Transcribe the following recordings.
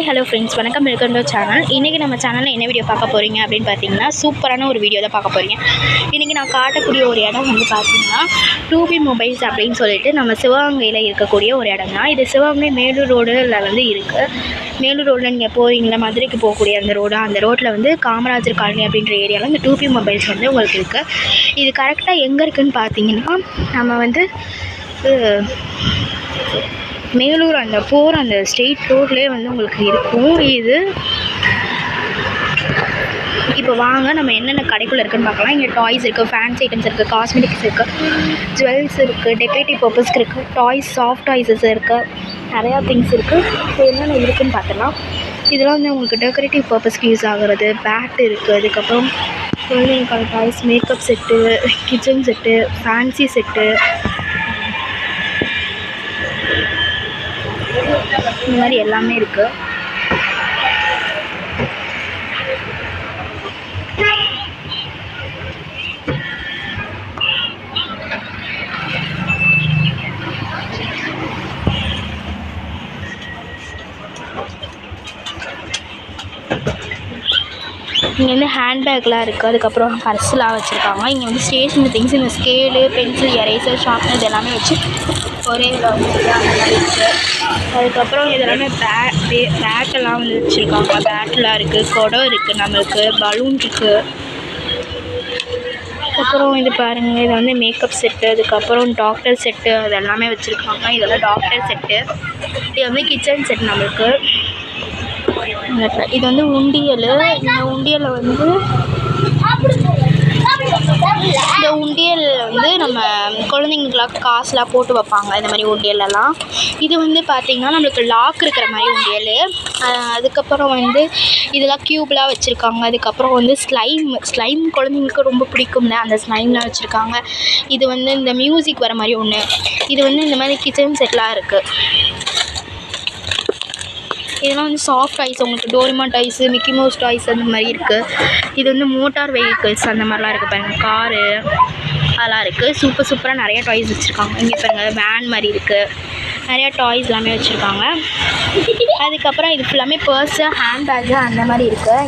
Hello friends, வணக்கம். Welcome to channel. இன்றைக்கி நம்ம சேனலில் என்ன வீடியோ பார்க்க போகிறீங்க அப்படின்னு பார்த்தீங்கன்னா, சூப்பரான ஒரு வீடியோ தான் பார்க்க போகிறீங்க. இன்றைக்கி நான் காட்டக்கூடிய ஒரு இடம் வந்து பார்த்தீங்கன்னா, 2B மொபைல்ஸ் அப்படின்னு சொல்லிட்டு நம்ம சிவகங்கையில் இருக்கக்கூடிய ஒரு இடம் தான். இது சிவகங்கை மேலூர் ரோடில் வந்து இருக்குது. மேலூர் ரோடில் நீங்கள் போகிறீங்களா, மதுரைக்கு போகக்கூடிய அந்த ரோட்டில் வந்து காமராஜர் காலனி அப்படின்ற ஏரியாவில் இந்த 2B மொபைல்ஸ் வந்து உங்களுக்கு இருக்குது. இது கரெக்டாக எங்கே இருக்குதுன்னு பார்த்தீங்கன்னா, நம்ம வந்து மேலூர் அந்த ஸ்ட்ரெயிட் ரோட்லேயே வந்து உங்களுக்கு இருக்கும். இது இப்போ வாங்க நம்ம என்னென்ன கடைக்குள்ளே இருக்குதுன்னு பார்க்கலாம். இங்கே டாய்ஸ் இருக்குது, ஃபேன்சி ஐட்டம்ஸ் இருக்குது, காஸ்மெட்டிக்ஸ் இருக்குது, ஜுவல்ஸ் இருக்குது, டெக்கரேட்டிவ் பர்பஸ்க்கு இருக்குது, டாய்ஸ், சாஃப்ட் டாய்ஸஸ் இருக்குது, நிறையா திங்ஸ் இருக்குது. ஸோ என்னென்ன இருக்குதுன்னு பார்த்துக்கலாம். இதெல்லாம் வந்து உங்களுக்கு டெக்கரேட்டிவ் பர்பஸ்க்கு யூஸ் ஆகிறது. பேட் இருக்குது, அதுக்கப்புறம் குழந்தைங்களுக்கான toys, makeup set, kitchen set, fancy set, இந்த மாதிரி எல்லாமே இருக்குது. இங்கே வந்து ஹேண்ட்பேக்லாம் இருக்குது, அதுக்கப்புறம் பர்ஸ்லாம் வச்சுருக்காங்க. இங்கே வந்து ஸ்டேஷனரி திங்ஸ், இந்த ஸ்கேலு, பென்சில், எரேசர், ஷார்ப்னர் இது எல்லாமே வச்சு ஒரே இதில் வந்து அந்த மாதிரி இருக்குது. அதுக்கப்புறம் இதெல்லாமே பேட்டெல்லாம் வந்து வச்சுருக்காங்க. பேட்டெலாம் இருக்குது, குடம் இருக்குது, நம்மளுக்கு பலூன் இருக்குது. அப்புறம் இது பாருங்கள், இது வந்து மேக்கப் செட்டு, அதுக்கப்புறம் டாக்டர் செட்டு அது எல்லாமே வச்சுருக்காங்க. இதெல்லாம் டாக்டர் செட்டு. இது வந்து கிச்சன் செட் நம்மளுக்கு. இது வந்து உண்டியல். இந்த உண்டியலில் வந்து நம்ம குழந்தைங்களுக்குலாம் காசுலாம் போட்டு வைப்பாங்க, இந்த மாதிரி உண்டியலெல்லாம். இது வந்து பார்த்திங்கன்னா நம்மளுக்கு லாக் இருக்கிற மாதிரி உண்டியல். அதுக்கப்புறம் வந்து இதெல்லாம் க்யூப்லாம் வச்சுருக்காங்க. அதுக்கப்புறம் வந்து ஸ்லைம் குழந்தைங்களுக்கு ரொம்ப பிடிக்கும்ல, அந்த ஸ்லைம்லாம் வச்சுருக்காங்க. இது வந்து இந்த மியூசிக் வர மாதிரி ஒன்று. இது வந்து இந்த மாதிரி கிச்சன் செட்லாம் இருக்குது. இதெல்லாம் வந்து சாஃப்ட் டாய்ஸ், உங்களுக்கு Doraemon toys, Mickey mouse toys அந்த மாதிரி இருக்குது. இது வந்து மோட்டார் வெஹிக்கிள்ஸ் அந்த மாதிரிலாம் இருக்குது பாருங்கள், காரு அதெல்லாம் இருக்குது. சூப்பராக நிறையா டாய்ஸ் வச்சுருக்காங்க. இங்கே பாருங்கள், வேன் மாதிரி இருக்குது, நிறையா டாய்ஸ் எல்லாமே வச்சுருக்காங்க. அதுக்கப்புறம் இது ஃபுல்லாமே பர்ஸு, ஹேண்ட்பேக்கு அந்த மாதிரி இருக்குது.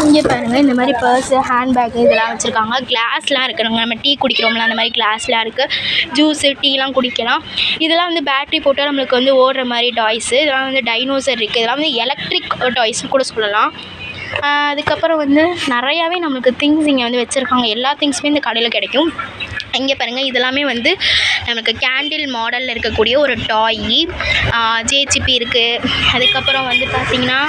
இங்கே பாருங்கள், இந்த மாதிரி பர்ஸு, ஹேண்ட்பேக்கு இதெல்லாம் வச்சுருக்காங்க. கிளாஸ்லாம் இருக்குது, நம்ம டீ குடிக்கிறோம்ல அந்த மாதிரி கிளாஸ்லாம் இருக்குது. ஜூஸு, டீலாம் குடிக்கலாம். இதெல்லாம் வந்து பேட்ரி போட்டால் நம்மளுக்கு வந்து ஓடுற மாதிரி டாய்ஸு. இதெல்லாம் வந்து டைனோசர் இருக்குது. இதெல்லாம் வந்து எலக்ட்ரிக் டாய்ஸ்னு கூட சொல்லலாம். அதுக்கப்புறம் வந்து நிறையாவே நம்மளுக்கு திங்ஸ் இங்கே வந்து வச்சுருக்காங்க. எல்லா திங்ஸுமே இந்த கடையில் கிடைக்கும். இங்கே பாருங்கள், இதெல்லாமே வந்து நமக்கு கேண்டில் மாடலில் இருக்கக்கூடிய ஒரு டாயி. ஜேசிபி இருக்குது. அதுக்கப்புறம் வந்து பார்த்திங்கன்னா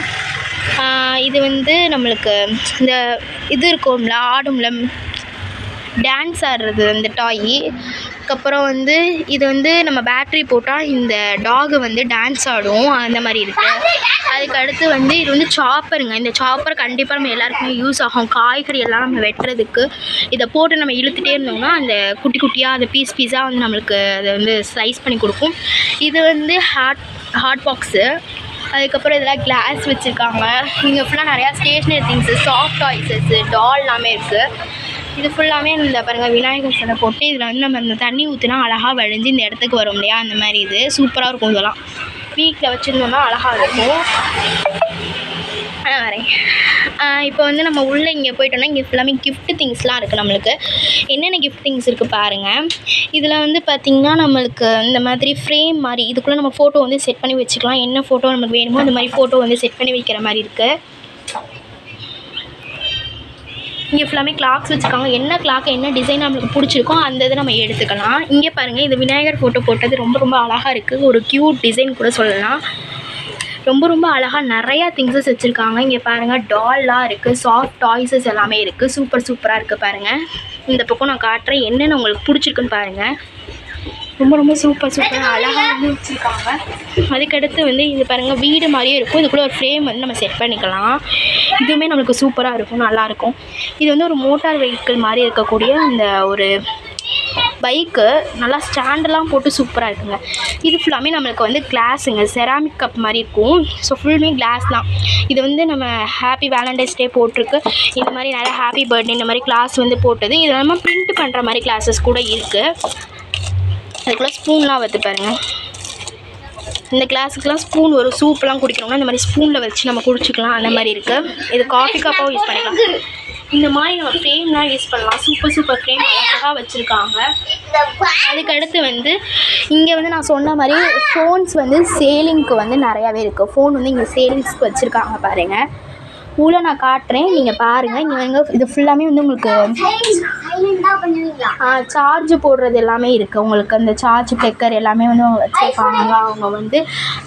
இது வந்து நம்மளுக்கு இந்த இது இருக்கும்ல, ஆடும்ல, டான்ஸ் ஆடுறது அந்த டாயி. அதுக்கப்புறம் வந்து இது வந்து நம்ம பேட்ரி போட்டால் இந்த டாகு வந்து டான்ஸ் ஆடும், அந்த மாதிரி இருக்குது. அதுக்கு அடுத்து வந்து இது வந்து சாப்பருங்க. இந்த சாப்பர் கண்டிப்பாக நம்ம எல்லாருக்குமே யூஸ் ஆகும். காய்கறி எல்லாம் நம்ம வெட்டுறதுக்கு இதை போட்டு நம்ம இழுத்துகிட்டே இருந்தோம்னா அந்த குட்டி குட்டியாக அந்த பீஸாக வந்து நம்மளுக்கு அதை வந்து ஸ்லைஸ் பண்ணி கொடுக்கும். இது வந்து ஹாட் பாக்ஸு. அதுக்கப்புறம் இதெல்லாம் கிளாஸ் வச்சுருக்காங்க. இங்கே ஃபுல்லாக நிறையா ஸ்டேஷ்னரி திங்ஸு, சாஃப்ட் டாய்ஸஸ்ஸு, டால் எல்லாமே இருக்குது. இது ஃபுல்லாமே இந்த பாருங்கள், விநாயகர் சிலை போட்டு இதில் வந்து நம்ம இந்த தண்ணி ஊற்றினா அழகாக வழிஞ்சு இந்த இடத்துக்கு வரும் இல்லையா, அந்த மாதிரி இது சூப்பராக இருக்கும். இதெல்லாம் வீட்டில் வச்சுருந்தோம்னா அழகாக இருக்கும். வரேன். இப்போ வந்து நம்ம உள்ளே இங்கே போய்ட்டோம்னா இங்கே ஃபுல்லாமே கிஃப்ட் திங்ஸ்லாம் இருக்குது. நம்மளுக்கு என்னென்ன கிஃப்ட் திங்ஸ் இருக்குது பாருங்கள். இதில் வந்து பார்த்திங்கன்னா நம்மளுக்கு இந்த மாதிரி ஃப்ரேம் மாதிரி இதுக்குள்ளே நம்ம ஃபோட்டோ வந்து செட் பண்ணி வச்சுக்கலாம். என்ன ஃபோட்டோ நமக்கு வேணுமோ அந்த மாதிரி ஃபோட்டோ வந்து செட் பண்ணி வைக்கிற மாதிரி இருக்குது. இங்கே ஃபுல்லாமே கிளாக்ஸ் வச்சுருக்காங்க. என்ன கிளாக் என்ன டிசைன் நம்மளுக்கு பிடிச்சிருக்கோ அந்த இதை நம்ம எடுத்துக்கலாம். இங்கே பாருங்கள், இது விநாயகர் ஃபோட்டோ போட்டது ரொம்ப அழகாக இருக்குது. ஒரு க்யூட் டிசைன் கூட சொல்லலாம். ரொம்ப அழகாக நிறையா திங்ஸஸ் வச்சுருக்காங்க. இங்கே பாருங்கள், டால்லாம் இருக்குது, சாஃப்ட் டாய்ஸஸ் எல்லாமே இருக்குது. சூப்பராக இருக்குது பாருங்கள். இந்த பக்கம் நான் காட்டுறேன், என்னென்ன உங்களுக்கு பிடிச்சிருக்குன்னு பாருங்கள். ரொம்ப சூப்பராக அழகாக வந்து வச்சுருக்காங்க. அதுக்கடுத்து வந்து இது பாருங்கள், வீடு மாதிரியே இருக்கும். இதுக்குள்ளே ஒரு ஃப்ரேம் வந்து நம்ம செட் பண்ணிக்கலாம். இதுவுமே நம்மளுக்கு சூப்பராக இருக்கும், நல்லாயிருக்கும். இது வந்து ஒரு மோட்டார் வெஹிக்கிள் மாதிரி இருக்கக்கூடிய அந்த ஒரு பைக்கு, நல்லா ஸ்டாண்டெல்லாம் போட்டு சூப்பராக இருக்குங்க. இது ஃபுல்லாமே நம்மளுக்கு வந்து கிளாஸுங்க, செராமிக் கப் மாதிரி இருக்கும். ஸோ ஃபுல்லுமே கிளாஸ் தான். இது வந்து நம்ம ஹாப்பி வேலண்டைன்ஸ் டே போட்டிருக்கு. இந்த மாதிரி நிறையா ஹாப்பி பர்த்டே இந்த மாதிரி கிளாஸ் வந்து போட்டது. இது நம்ம பிரிண்ட் பண்ணுற மாதிரி கிளாஸஸ் கூட இருக்குது. அதுக்குள்ளே ஸ்பூன்லாம் வைத்து பாருங்கள். இந்த கிளாஸுக்குலாம் ஸ்பூன் வரும். சூப்லாம் குடிக்கணும்னா இந்த மாதிரி ஸ்பூனில் வச்சு நம்ம குடிச்சிக்கலாம். அந்த மாதிரி இருக்குது. இது காஃபி கப்பாகவும் யூஸ் பண்ணிக்கலாம். இந்த மாதிரி நம்ம ஃப்ரேம்லாம் யூஸ் பண்ணலாம். சூப்பர் ஃப்ரேம் அழகாக வச்சுருக்காங்க. அதுக்கடுத்து வந்து இங்கே வந்து நான் சொன்ன மாதிரி ஃபோன்ஸ் வந்து சேலிங்க்கு வந்து நிறையாவே இருக்குது. ஃபோன் வந்து இங்கே சேலிங்ஸ்க்கு வச்சுருக்காங்க பாருங்கள். உள்ள நான் காட்டுறேன், நீங்கள் பாருங்கள். இங்கே வந்து இது ஃபுல்லாமே வந்து உங்களுக்கு சார்ஜ் போடுறது எல்லாமே இருக்குது. உங்களுக்கு அந்த சார்ஜ் பிளேக்கர் எல்லாமே வந்து அவங்க வச்சுருக்காங்க. அவங்க வந்து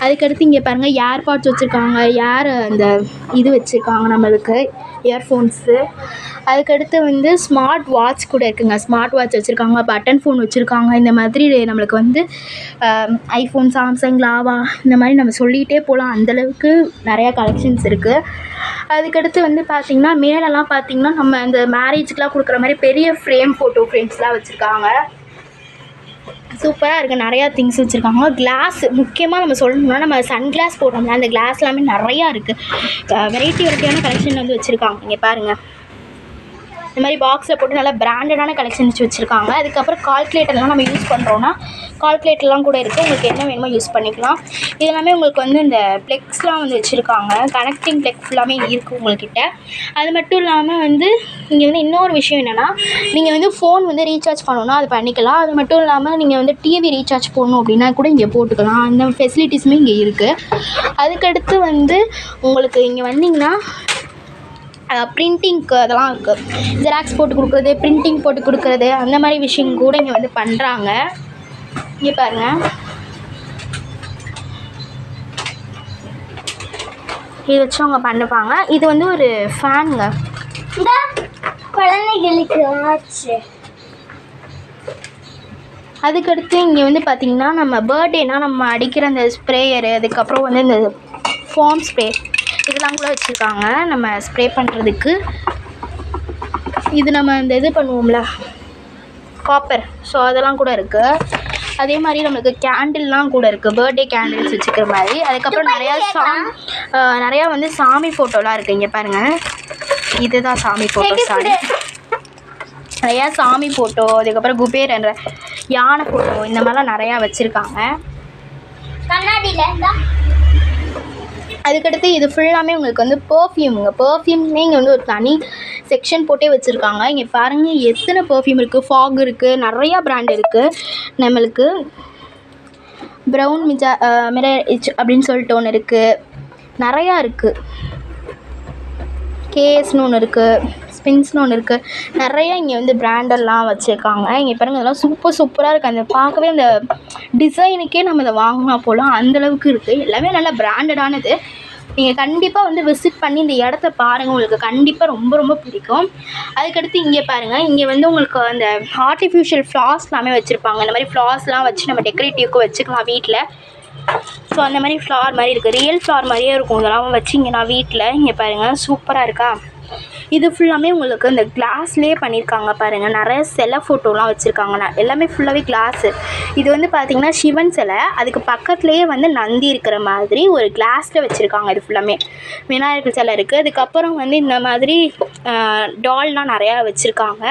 அதுக்கடுத்து இங்கே பாருங்கள் ஏர்பாட்ஸ் வச்சுருக்காங்க. அந்த இது வச்சுருக்காங்க நம்மளுக்கு இயர்ஃபோன்ஸு. அதுக்கடுத்து வந்து ஸ்மார்ட் வாட்ச் கூட இருக்குங்க. ஸ்மார்ட் வாட்ச் வச்சுருக்காங்க, பட்டன் ஃபோன் வச்சுருக்காங்க. இந்த மாதிரி நம்மளுக்கு வந்து ஐஃபோன், சாம்சங், லாவா இந்த மாதிரி நம்ம சொல்லிகிட்டே போகலாம். அந்தளவுக்கு நிறையா கலெக்ஷன்ஸ் இருக்குது. அதுக்கடுத்து வந்து பார்த்திங்கன்னா மேலெல்லாம் பார்த்திங்கன்னா நம்ம இந்த மேரேஜுக்கெலாம் கொடுக்குற மாதிரி பெரிய ஃபோட்டோ ஃப்ரேம்ஸ்லாம் வச்சுருக்காங்க. சூப்பராக இருக்குது. நிறையா திங்ஸ் வச்சுருக்காங்க. கிளாஸ் முக்கியமாக நம்ம சொல்லணும்னா நம்ம சன்கிளாஸ் போடுறோம்ல, அந்த கிளாஸ் எல்லாமே நிறையா இருக்குது. வெரைட்டியான கலெக்ஷன் வந்து வச்சுருக்காங்க. இங்கே பாருங்கள், இந்த மாதிரி பாக்ஸில் போட்டு நல்லா பிராண்டடான கலெக்ஷன்ஸ் வச்சுருக்காங்க. அதுக்கப்புறம் கால்குலேட்டர்லாம் நம்ம யூஸ் பண்ணுறோன்னா கால்குலேட்டர்லாம் கூட இருக்குது. உங்களுக்கு என்ன வேணுமோ யூஸ் பண்ணிக்கலாம். இதெல்லாமே உங்களுக்கு வந்து இந்த ப்ளெக்ஸ்லாம் வந்து வச்சுருக்காங்க. கனெக்டிங் ப்ளெக்ஸ் எல்லாமே இருக்குது உங்கள்கிட்ட. அது மட்டும் இல்லாமல் வந்து இங்கே வந்து இன்னொரு விஷயம் என்னென்னா, நீங்கள் வந்து ஃபோன் வந்து ரீசார்ஜ் பண்ணணுன்னா அது பண்ணிக்கலாம். அது மட்டும் இல்லாமல் நீங்கள் வந்து டிவி ரீசார்ஜ் பண்ணணும் அப்படின்னா கூட இங்கே போட்டுக்கலாம். அந்த ஃபெசிலிட்டிஸுமே இங்கே இருக்குது. அதுக்கடுத்து வந்து உங்களுக்கு இங்கே வந்தீங்கன்னா ப்ரிண்டிங்க்கு அதெல்லாம் இருக்குது. ஜெராக்ஸ் போட்டு கொடுக்குறது, ப்ரிண்டிங் போட்டு கொடுக்குறது, அந்த மாதிரி விஷயம் கூட இங்கே வந்து பண்ணுறாங்க. இங்கே பாருங்கள், இதை வச்சு அவங்க பண்ணிப்பாங்க. இது வந்து ஒரு ஃபேனுங்க, குழந்தைகளுக்கு ஆச்சு. அதுக்கடுத்து இங்கே வந்து பார்த்திங்கன்னா நம்ம பர்த்டேனா நம்ம அடிக்கிற அந்த ஸ்ப்ரேயரு, அதுக்கப்புறம் வந்து இந்த ஃபார்ம் ஸ்ப்ரே இதெல்லாம் கூட வச்சுருக்காங்க நம்ம ஸ்ப்ரே பண்ணுறதுக்கு. இது நம்ம இந்த இது பண்ணுவோம்ல காப்பர், ஸோ அதெல்லாம் கூட இருக்குது. அதே மாதிரி நம்மளுக்கு கேண்டில்லாம் கூட இருக்குது, பர்த்டே கேண்டில்ஸ் வச்சுக்கிற மாதிரி. அதுக்கப்புறம் நிறையா வந்து சாமி ஃபோட்டோலாம் இருக்குது. இங்கே பாருங்கள், இதுதான் சாமி ஃபோட்டோ. நிறையா சாமி ஃபோட்டோ, அதுக்கப்புறம் குபேரன்ற யானை ஃபோட்டோ, இந்த மாதிரிலாம் நிறையா வச்சுருக்காங்க கண்ணாடியில். அதுக்கடுத்து இது ஃபுல்லாமே உங்களுக்கு வந்து பர்ஃப்யூம்னே இங்கே வந்து ஒரு தனி செக்ஷன் போட்டே வச்சுருக்காங்க. இங்கே பாருங்கள் எத்தனை பர்ஃப்யூம் இருக்குது. ஃபாக் இருக்குது, நிறையா பிராண்ட் இருக்குது. நம்மளுக்கு ப்ரௌன் மிரர் அப்படின்னு சொல்லிட்டு ஒன்று இருக்குது, நிறையா இருக்குது. கேஎஸ்னு ஒன்று இருக்குது, ஸ்பின்ஸ்னு ஒன்று இருக்குது. நிறையா இங்கே வந்து பிராண்டெல்லாம் வச்சுருக்காங்க. இங்கே பாருங்கள், இதெல்லாம் சூப்பராக இருக்குது. அந்த பார்க்கவே அந்த டிசைனுக்கே நம்ம இதை வாங்கினா போகலாம், அந்தளவுக்கு இருக்குது. எல்லாமே நல்லா பிராண்டடானது. நீங்கள் கண்டிப்பாக வந்து விசிட் பண்ணி இந்த இடத்த பாருங்கள், உங்களுக்கு கண்டிப்பாக ரொம்ப பிடிக்கும். அதுக்கடுத்து இங்கே பாருங்கள், இங்கே வந்து உங்களுக்கு அந்த ஆர்டிஃபிஷியல் ஃப்ளார்ஸ் எல்லாமே வச்சுருப்பாங்க. இந்த மாதிரி ஃப்ளார்ஸ்லாம் வச்சு நம்ம டெக்கரேட்டிவ்க்கு வச்சுக்கலாம் வீட்டில். ஸோ அந்த மாதிரி ஃப்ளார் மாதிரி இருக்குது, ரியல் ஃப்ளார் மாதிரியே இருக்கும். இதெல்லாம் வச்சிங்கன்னா வீட்டில். இங்கே பாருங்கள் சூப்பராக இருக்கா. இது ஃபுல்லாமே உங்களுக்கு இந்த கிளாஸ்லேயே பண்ணியிருக்காங்க பாருங்கள். நிறைய சிலை ஃபோட்டோலாம் வச்சுருக்காங்க. எல்லாமே ஃபுல்லாகவே கிளாஸு. இது வந்து பார்த்திங்கன்னா சிவன் சிலை, அதுக்கு பக்கத்துலேயே வந்து நந்தி இருக்கிற மாதிரி ஒரு கிளாஸில் வச்சுருக்காங்க. இது ஃபுல்லாமே விநாயகர் சிலை இருக்குது. அதுக்கப்புறம் வந்து இந்த மாதிரி டால்லாம் நிறையா வச்சுருக்காங்க.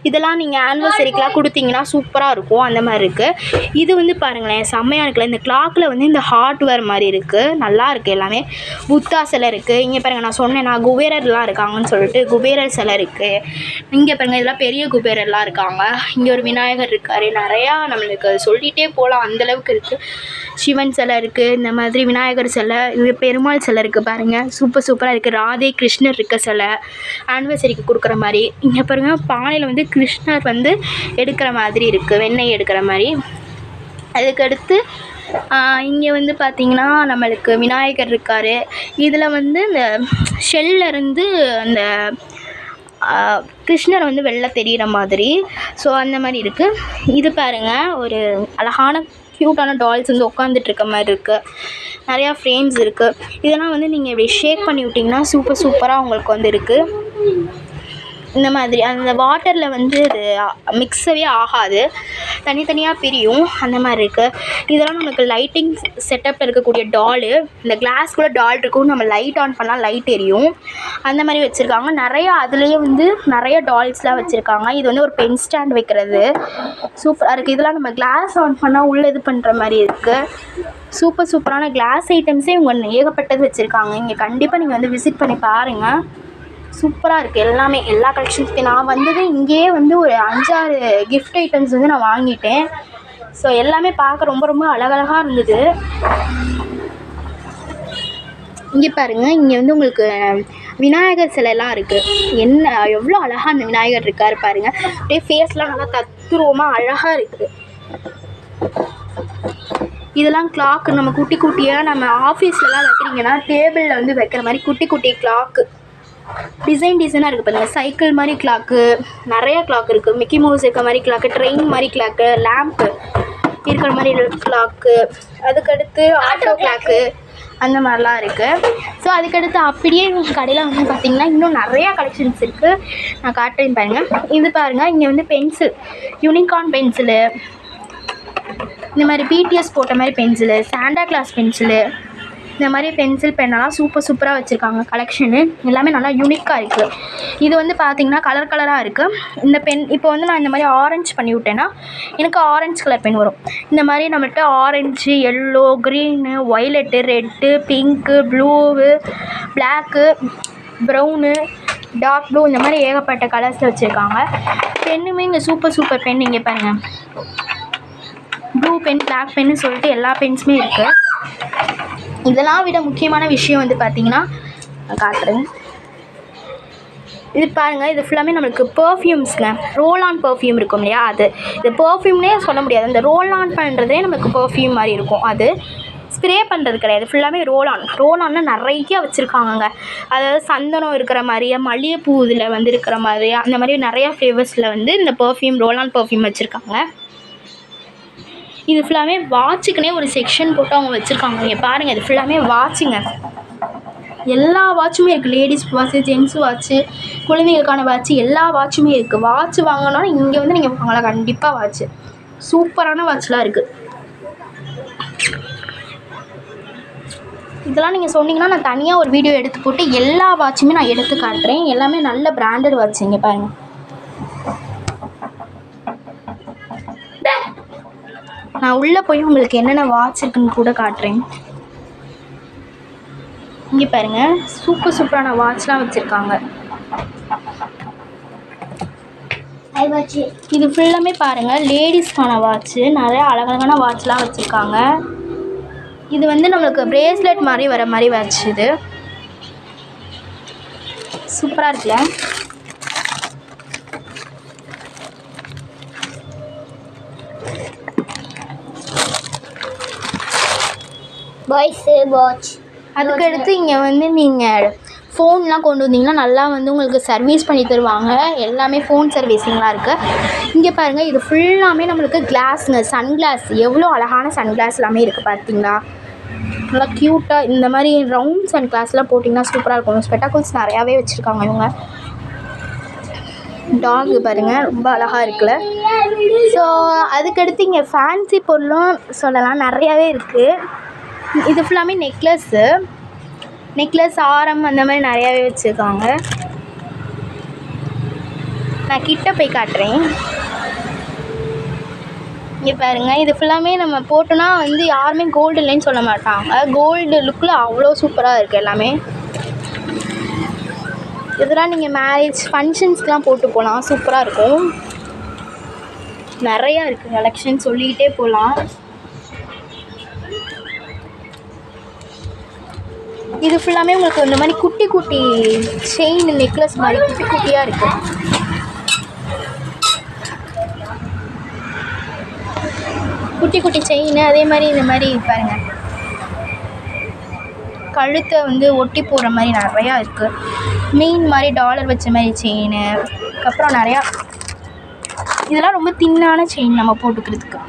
இதெல்லாம் நீங்கள் ஆனிவர்சரிக்கெலாம் கொடுத்தீங்கன்னா சூப்பராக இருக்கும், அந்த மாதிரி இருக்குது. இது வந்து பாருங்களேன் செம்மையாக இருக்குல்ல. இந்த கிளாக்கில் வந்து இந்த ஹார்ட்வேர் மாதிரி இருக்குது, நல்லா இருக்குது. எல்லாமே புத்தா சிலை இருக்குது. இங்கே பாருங்கள், நான் சொன்னேன் நான் குபேரர்லாம் இருக்காங்கன்னு சொல்லிட்டு, குபேரர் சிலை இருக்குது. இங்கே பாருங்கள், இதெல்லாம் பெரிய குபேரர்லாம் இருக்காங்க. இங்கே ஒரு விநாயகர் இருக்கார். நிறையா நம்மளுக்கு சொல்லிகிட்டே போகலாம், அந்தளவுக்கு இருக்குது. சிவன் சிலை இருக்குது, இந்த மாதிரி விநாயகர் சிலை, இது பெருமாள் சிலை இருக்குது பாருங்கள், சூப்பராக இருக்குது. ராதே கிருஷ்ணர் இருக்க சிலை ஆனிவர்சரிக்கு கொடுக்குற மாதிரி. இங்கே பாருங்கள், பானையில் வந்து கிருஷ்ணர் வந்து எடுக்கிற மாதிரி இருக்குது, வெண்ணெய் எடுக்கிற மாதிரி. அதுக்கடுத்து இங்கே வந்து பார்த்திங்கன்னா நம்மளுக்கு விநாயகர் இருக்கார். இதில் வந்து இந்த ஷெல்லேருந்து அந்த கிருஷ்ணர் வந்து வெளில தெரிகிற மாதிரி, ஸோ அந்த மாதிரி இருக்குது. இது பாருங்கள், ஒரு அழகான க்யூட்டான டால்ஸ் வந்து உட்காந்துட்ருக்க மாதிரி இருக்குது. நிறையா ஃப்ரேம்ஸ் இருக்குது. இதெல்லாம் வந்து நீங்கள் இப்படி ஷேக் பண்ணி விட்டிங்கன்னா சூப்பராக உங்களுக்கு வந்து இருக்குது. இந்த மாதிரி அந்த வாட்டரில் வந்து அது மிக்ஸவே ஆகாது, தனித்தனியாக பிரியும். அந்த மாதிரி இருக்குது. இதெல்லாம் நமக்கு லைட்டிங் செட்டப்பில் இருக்கக்கூடிய டாலு. இந்த கிளாஸ்குள்ளே டால் இருக்கும், நம்ம லைட் ஆன் பண்ணால் லைட் எரியும். அந்த மாதிரி வச்சுருக்காங்க. நிறையா அதுலேயே வந்து நிறைய டால்ஸ்லாம் வச்சுருக்காங்க. இது வந்து ஒரு பென் ஸ்டாண்ட் வைக்கிறது, சூப்பராக இருக்குது. இதெல்லாம் நம்ம கிளாஸ் ஆன் பண்ணால் உள்ளே இது பண்ணுற மாதிரி இருக்குது. சூப்பரான கிளாஸ் ஐட்டம்ஸே இவங்க ஏகப்பட்டது வச்சுருக்காங்க. இங்கே கண்டிப்பாக நீங்கள் வந்து விசிட் பண்ணி பாருங்கள். சூப்பராக இருக்குது எல்லாமே, எல்லா கலெக்ஷன்ஸுக்கு. நான் வந்தது இங்கேயே வந்து ஒரு 5-6 கிஃப்ட் ஐட்டம்ஸ் வந்து நான் வாங்கிட்டேன். ஸோ எல்லாமே பார்க்க ரொம்ப அழகழகாக இருந்தது. இங்கே பாருங்கள், இங்கே வந்து உங்களுக்கு விநாயகர் சிலைலாம் இருக்குது. எவ்வளோ அழகாக அந்த விநாயகர் இருக்கார் பாருங்கள். அப்படியே ஃபேஸ்லாம் நல்லா தத்ரூபமாக அழகாக இருக்குது. இதெல்லாம் கிளாக்கு, நம்ம குட்டியாக நம்ம ஆஃபீஸ்லலாம் வைக்கிறீங்கன்னா டேபிளில் வந்து வைக்கிற மாதிரி குட்டி கிளாக்கு, டிசைனாக இருக்குது பாருங்கள். சைக்கிள் மாதிரி கிளாக்கு, நிறையா கிளாக் இருக்குது. மிக்கி மவுஸ் இருக்க மாதிரி கிளாக்கு, ட்ரெயின் மாதிரி கிளாக்கு, லேம்ப்பு இருக்கிற மாதிரி கிளாக்கு, அதுக்கடுத்து ஆட்டோ கிளாக்கு, அந்த மாதிரிலாம் இருக்குது. ஸோ அதுக்கடுத்து அப்படியே கடையில் வந்து பார்த்திங்கன்னா இன்னும் நிறையா கலெக்ஷன்ஸ் இருக்குது. நான் காட்டுறேன் பாருங்கள். இது பாருங்கள், இங்கே வந்து பென்சில், யூனிகார்ன் பென்சிலு, இந்த மாதிரி பிடிஎஸ் போட்ட மாதிரி பென்சிலு, சாண்டா கிளாஸ் பென்சிலு, இந்த மாதிரி பென்சில் பென்னெல்லாம் சூப்பராக வச்சுருக்காங்க. கலெக்ஷனு எல்லாமே நல்லா யூனிக்காக இருக்குது. இது வந்து பார்த்திங்கன்னா கலராக இருக்குது. இந்த பென் இப்போ வந்து நான் இந்த மாதிரி ஆரஞ்சு பண்ணி விட்டேன்னா எனக்கு ஆரஞ்சு கலர் பென் வரும். இந்த மாதிரி நம்மள்கிட்ட orange, yellow, green, violet, red, pink, blue, black, brown, dark blue, இந்த மாதிரி ஏகப்பட்ட கலர்ஸில் வச்சுருக்காங்க. பென்னுமே இங்கே சூப்பர் பென். இங்கே பாருங்கள், ப்ளூ பென், பிளாக் பென்னு சொல்லிட்டு எல்லா பென்ஸுமே இருக்குது. இதெல்லாம் விட முக்கியமான விஷயம் வந்து பார்த்திங்கன்னா நான் காட்டுறேன். இது பாருங்கள், இது ஃபுல்லாமே நம்மளுக்கு பர்ஃப்யூம்ஸுங்க. ரோல் ஆன் பர்ஃப்யூம் இருக்கும் இல்லையா, அது இது பர்ஃப்யூம்னே சொல்ல முடியாது. அந்த ரோல் ஆன் பண்ணுறதே நம்மளுக்கு பர்ஃப்யூம் மாதிரி இருக்கும். அது ஸ்ப்ரே பண்ணுறது கிடையாது, ஃபுல்லாமே ரோல் ஆனில் நிறையா வச்சுருக்காங்கங்க. அதாவது சந்தனம் இருக்கிற மாதிரியே, மல்லிகைப்பூ இதில் வந்து இருக்கிற மாதிரியே, அந்த மாதிரி நிறையா ஃப்ளேவர்ஸில் வந்து இந்த பர்ஃப்யூம், ரோல் ஆன் பர்ஃப்யூம் வச்சுருக்காங்க. இது ஃபுல்லாமே வாட்சுக்குனே ஒரு செக்ஷன் போட்டு அவங்க வச்சுருக்காங்க. இங்கே பாருங்கள், இது ஃபுல்லாமே வாட்சுங்க. எல்லா வாட்சுமே இருக்குது. லேடிஸ் வாட்ச்சு, ஜென்ஸ் வாட்ச்சு, குழந்தைகளுக்கான வாட்ச்சு, எல்லா வாட்சுமே இருக்குது. வாட்ச் வாங்கினோன்னா இங்கே வந்து நீங்கள் வாங்கலாம் கண்டிப்பாக. வாட்ச்சு சூப்பரான வாட்ச்லாம் இருக்குது. இதெல்லாம் நீங்கள் சொன்னீங்கன்னா நான் தனியாக ஒரு வீடியோ எடுத்து போட்டு எல்லா வாட்சுமே நான் எடுத்து காட்டுறேன். எல்லாமே நல்ல பிராண்டட் வாட்ச். இங்கே பாருங்கள், நான் உள்ளே போய் உங்களுக்கு என்னென்ன வாட்ச் இருக்குன்னு கூட காட்டுறேன். இங்கே பாருங்கள், சூப்பரான வாட்ச்லாம் வச்சுருக்காங்க. இது ஃபுல்லாமே பாருங்கள் லேடிஸ்க்கான வாட்ச்சு. நிறையா அழகழகான வாட்ச்லாம் வச்சுருக்காங்க. இது வந்து நம்மளுக்கு பிரேஸ்லெட் மாதிரி வர மாதிரி வாட்ச். இது சூப்பராக இருக்குல்ல. வாட்ச். அதுக்கடுத்து இங்கே வந்து நீங்கள் ஃபோன்லாம் கொண்டு வந்தீங்கன்னா நல்லா வந்து உங்களுக்கு சர்வீஸ் பண்ணி தருவாங்க. எல்லாமே ஃபோன் சர்வீஸிங்லாம் இருக்குது. இங்கே பாருங்கள், இது ஃபுல்லாமே நம்மளுக்கு கிளாஸுங்க, சன்கிளாஸ். எவ்வளோ அழகான சன்கிளாஸ் எல்லாமே இருக்குது பார்த்தீங்களா. நல்லா க்யூட்டாக இந்த மாதிரி ரவுண்ட் சன்கிளாஸ்லாம் போட்டிங்கன்னா சூப்பராக இருக்கும். ஸ்பெட்டாக்கிள்ஸ் நிறையாவே வச்சுருக்காங்க இவங்க. டாகு பாருங்கள், ரொம்ப அழகாக இருக்குல்ல. ஸோ அதுக்கடுத்து இங்கே ஃபேன்சி பொருளும் சொல்லலாம், நிறையாவே இருக்குது. இது ஃபுல்லாமே நெக்லஸ், ஆரம், அந்த மாதிரி நிறையாவே வச்சுருக்காங்க. நான் கிட்ட போய் காட்டுறேன். இங்கே பாருங்கள், இது ஃபுல்லாமே நம்ம போட்டோன்னா வந்து யாருமே கோல்டு இல்லைன்னு சொல்ல மாட்டாங்க. கோல்டு லுக்கில் அவ்வளோ சூப்பராக இருக்குது எல்லாமே. இதெல்லாம் நீங்கள் மேரேஜ் ஃபங்க்ஷன்ஸ்க்கெலாம் போட்டு போகலாம், சூப்பராக இருக்கும். நிறையா இருக்குது கலெக்ஷன், சொல்லிக்கிட்டே போகலாம். இது ஃபுல்லாமே உங்களுக்கு இந்த மாதிரி குட்டி செயின், நெக்லஸ் மாதிரி குட்டியாக இருக்குது. குட்டி செயின். அதே மாதிரி இந்த மாதிரி பாருங்கள், கழுத்தை வந்து ஒட்டி போடுற மாதிரி நிறையா இருக்குது. மீன் மாதிரி டாலர் வச்ச மாதிரி செயின். அதுக்கப்புறம் நிறையா இதெல்லாம் ரொம்ப தின்னான செயின் நம்ம போட்டுக்கிறதுக்கு.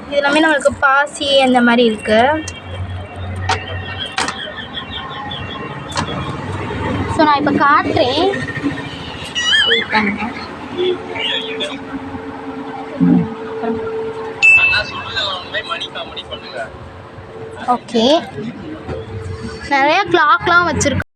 இது எல்லாமே நம்மளுக்கு பாசி அந்த மாதிரி இருக்குது. ஸோ நான் இப்போ காட்டுறேன். ஓகே, நிறைய கிளாக்லாம் வச்சுருக்கோம்.